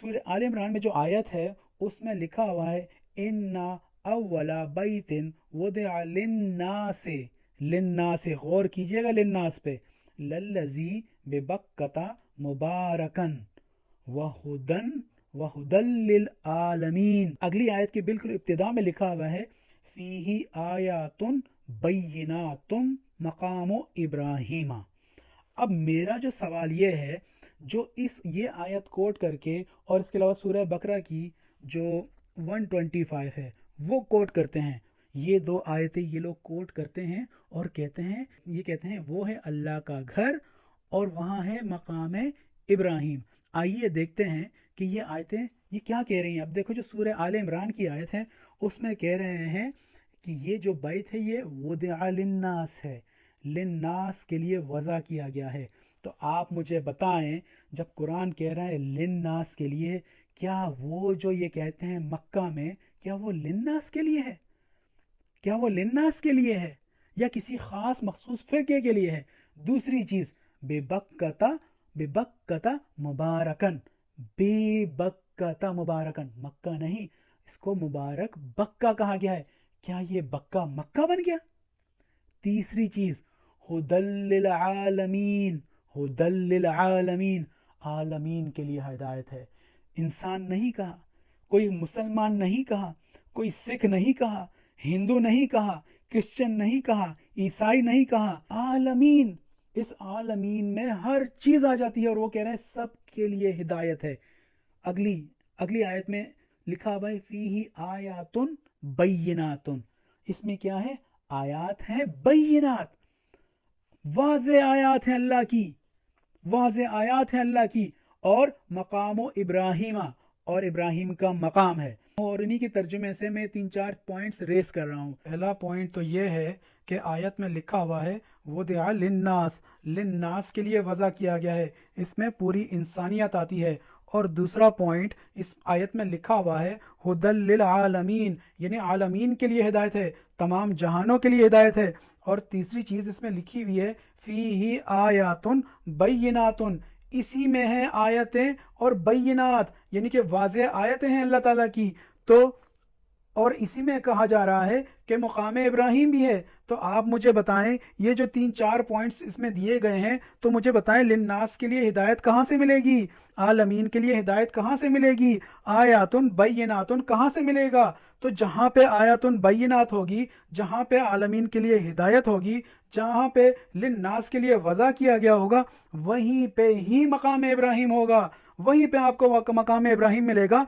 سورہ آل عمران میں جو آیت ہے اس میں لکھا ہوا ہے انا اولا بیت وضع للناس، للناس غور کیجئے گا للناس پہ، للذی ببکۃ مبارکن وہدن وہدل للعالمین۔ اگلی آیت کی بالکل ابتدا میں لکھا ہوا ہے فیہ آیات بینات مقام ابراہیم۔ اب میرا جو سوال یہ ہے، جو یہ آیت کوٹ کر کے اور اس کے علاوہ سورہ بقرہ کی جو 125 ہے وہ کوٹ کرتے ہیں، یہ دو آیتیں یہ لوگ کوٹ کرتے ہیں اور کہتے ہیں وہ ہے اللہ کا گھر اور وہاں ہے مقام ابراہیم۔ آئیے دیکھتے ہیں کہ یہ آیتیں یہ کیا کہہ رہی ہیں۔ اب دیکھو جو سورہ آل عمران کی آیت ہے اس میں کہہ رہے ہیں کہ یہ جو بیت ہے یہ وضع للناس ہے، للناس کے لیے وضع کیا گیا ہے۔ تو آپ مجھے بتائیں جب قرآن کہہ رہا ہے للناس کے لیے، کیا وہ جو یہ کہتے ہیں مکہ میں، کیا وہ للناس کے لیے ہے؟ کیا وہ للناس کے لیے ہے یا کسی خاص مخصوص فرقے کے لیے ہے؟ دوسری چیز بے بکتا مبارکن، بے بکتا مبارکن، مکہ نہیں، اس کو مبارک بکہ کہا گیا ہے، کیا یہ بکہ مکہ بن گیا؟ تیسری چیز ہدل للعالمین، ہدل للعالمین، عالمین کے لیے ہدایت ہے۔ انسان نہیں کہا، کوئی مسلمان نہیں کہا، کوئی سکھ نہیں کہا، ہندو نہیں کہا، کرسچن نہیں کہا، عیسائی نہیں کہا، عالمین۔ اس عالمین میں ہر چیز آ جاتی ہے اور وہ کہہ رہے ہیں سب کے لیے ہدایت ہے۔ اگلی آیت میں لکھا ہوا ہے فیہ آیات بینات، اس میں کیا ہے؟ آیات ہیں بینات، واضح آیات ہیں اللہ کی، واضح آیات ہیں اللہ کی، اور مقام ابراہیم، اور ابراہیم کا مقام ہے۔ اور انہی کے ترجمے سے میں 3-4 پوائنٹس ریز کر رہا ہوں۔ پہلا پوائنٹ تو یہ ہے کہ آیت میں لکھا ہوا ہے وضع للناس، للناس کے لیے وضع کیا گیا ہے، اس میں پوری انسانیت آتی ہے۔ اور دوسرا پوائنٹ اس آیت میں لکھا ہوا ہے ہدل للعالمین، یعنی عالمین کے لیے ہدایت ہے، تمام جہانوں کے لیے ہدایت ہے۔ اور تیسری چیز اس میں لکھی ہوئی ہے فیہ آیات بینات، اسی میں ہیں آیتیں اور بینات، یعنی کہ واضح آیتیں ہیں اللہ تعالیٰ کی۔ تو اور اسی میں کہا جا رہا ہے کہ مقام ابراہیم بھی ہے۔ تو آپ مجھے بتائیں یہ جو 3-4 پوائنٹس اس میں دیے گئے ہیں، تو مجھے بتائیں للناس کے لیے ہدایت کہاں سے ملے گی؟ عالمین کے لیے ہدایت کہاں سے ملے گی؟ آیات بینات کہاں سے ملے گا؟ تو جہاں پہ آیات بینات ہوگی، جہاں پہ عالمین کے لیے ہدایت ہوگی، جہاں پہ للناس کے لیے وضع کیا گیا ہوگا، وہیں پہ ہی مقام ابراہیم ہوگا، وہیں پہ آپ کو مقام ابراہیم ملے گا۔